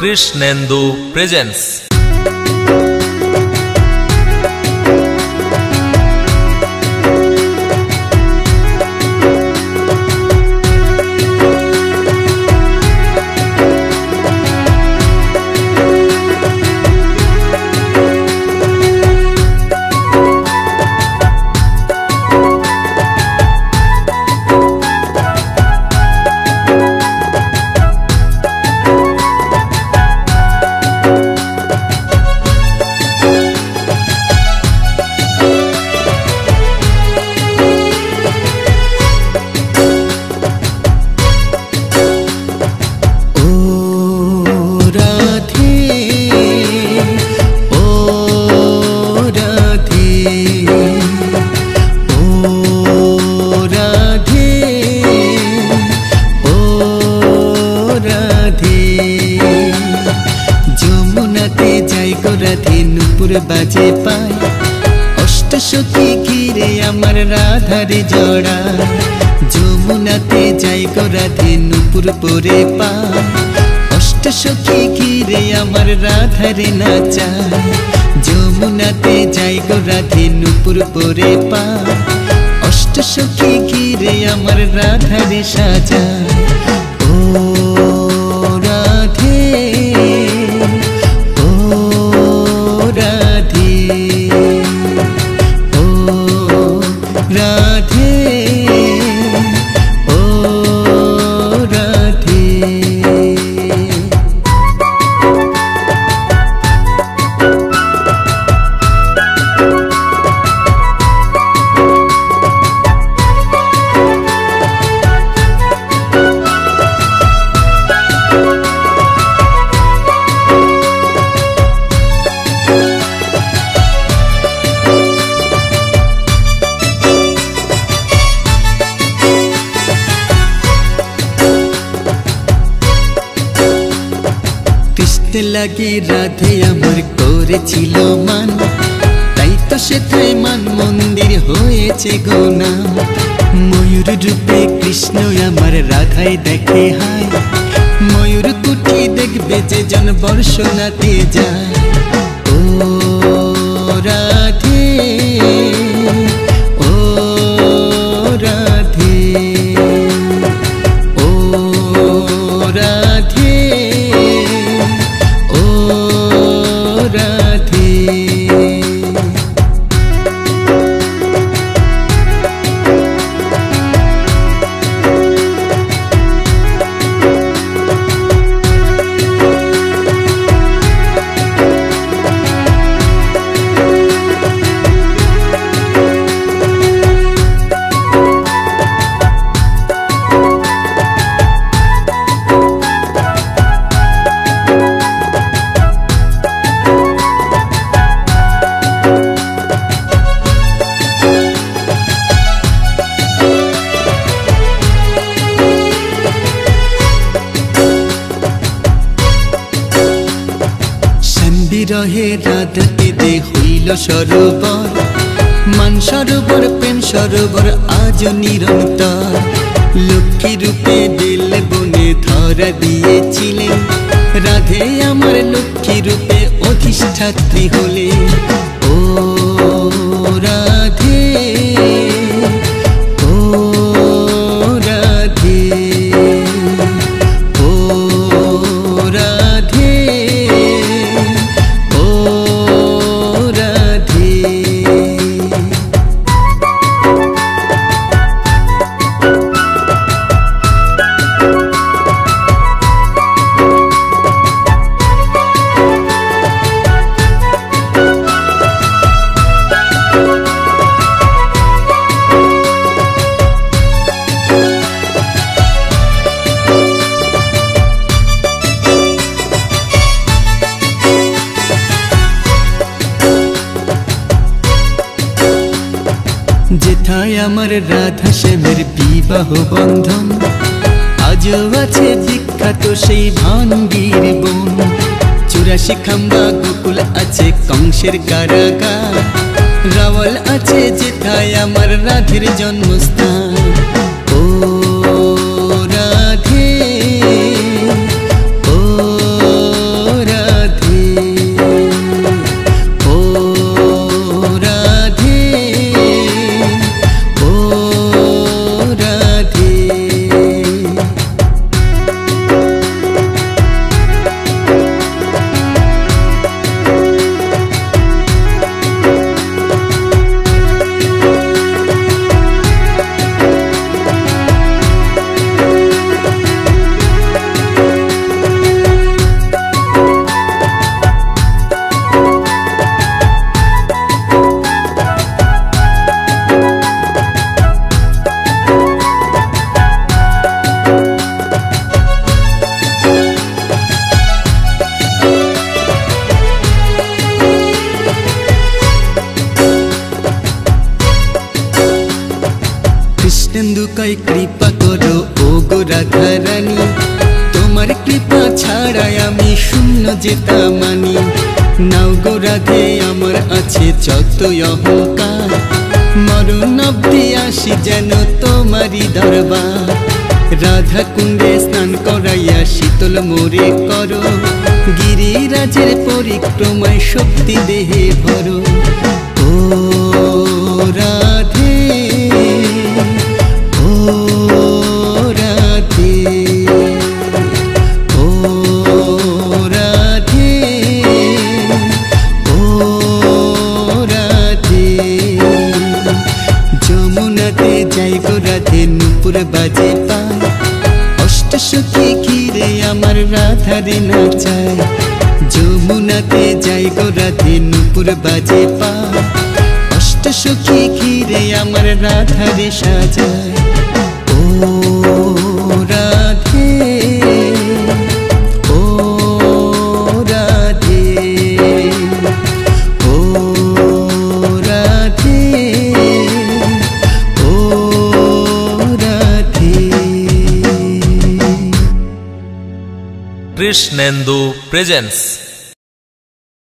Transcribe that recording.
Krishnendu presence. बाजे पाय अष्टसखी घिरे आमार राधार जड़ा যমুনাতে যাই গো রাধে নুপুর পরে পায় अष्टसखी घिरे आमार राधार नाचाय যমুনাতে যাই গো রাধে নুপুর পরে পায় अष्टसखी घिरे आमार राधार साजाय ओ राधे लगे राधे आमार करेछिल मान ताई तो सेथाय मान मंदिर होयेछे गो नाम मयूर रूपे कृष्ण आमार राधाय देखे हाय मयूर कुटी देखबे जे जन बर्षणाते जाय ओ राधे ओ राधे ओ राधे रहे राधाते दे हইল सरोवर मान सरोवर प्रेम सरोवर आज निरंतर लक्ष्मी रूपे दिल बने धरा दिएছিলেন राधे आमार लक्ष्मी रूपे अधिष्ठात्री हले ओ राधे ओ राधे ओ राधे जेठाय आमार राधा श्यामेर विवाह बंधन आजो आछे विख्यात सेई भांगीर बन 84 खाम्बा गोकुल आछे कंसेर कारागार रावल आछे जेठाय आमार राधेर जन्मस्थान ओ राधे ओ सिंधु कई कृपा करो ओ गो राधा रानी তোমার কৃপা ছাড়াই আমি শূন্য যেতা মানি নাও গো রাধে আমার আছে যত অহংকার মরণ অবধি আসি যেন তোমারই দরবার রাধা কুণ্ডে স্নান করাইয়া শীতল মোরে করো গিরিরাজের পরিক্রমায় শক্তি দেহে ভরো ও রাধে ও রাধে ও রাধে ও রাধে যমুনাতে যাই গো রাধে নুপুর বাজে পায় অষ্ট সখী ঘিরে আমার রাধারে নাচায় যমুনাতে যাই গো রাধে নুপুর বাজে পায় অষ্ট সখী ঘিরে আমার রাধারে সাজায় ও রাধে ও রাধে ও রাধে ও রাধে Krishnendu presents